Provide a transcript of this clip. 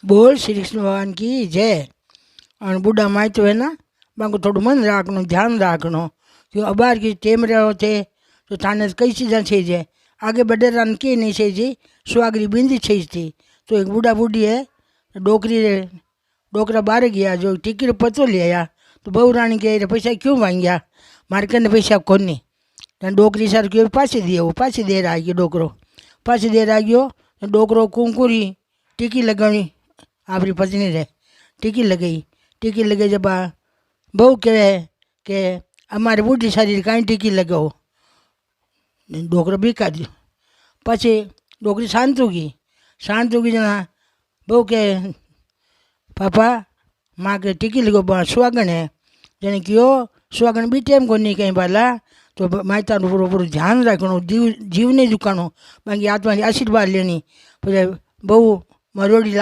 बोल श्री कृष्ण भगवान की जय। और बूढ़ा माई तो है ना, बाको थोड़ा मन राखनो, ध्यान राखनो कि अबार की टेम रहो थे तो थाने कई चीज़ें छे जे आगे बढ़े रन के नहीं छे जी सुहागरी बिंदी छे थी। तो एक बूढ़ा बूढ़ी है डोकरा बाहर गया जो टिकट पतो ले आया तो बहु रानी के पैसा क्यों मांगया, मारे कने पैसा कोनी। डोकरी सर क्यों पाछे दिए, वो पाछे दे रहा गयो डोकरो पाछे दे रहा गयो। डोकरो कुंकुरी टीकी लगानी आपरी पत्नी रे टीकी लगे जब बहु कहे कि अमारे बूढ़ी शरीर कहीं टीकी लगाओ। डोकरो बीका दियो पछी डोकरी शांत होगी जना बहु के पापा माँ के टीकी लगो सुहागण है जने क्यों सुहागण बी टेम को नहीं कहीं बाला तो माता पूरा पूरा ध्यान रखना, जीव नहीं दुकानो बाकी आत्मा आशीर्वाद लेनी। फिर बहु मरोड़ी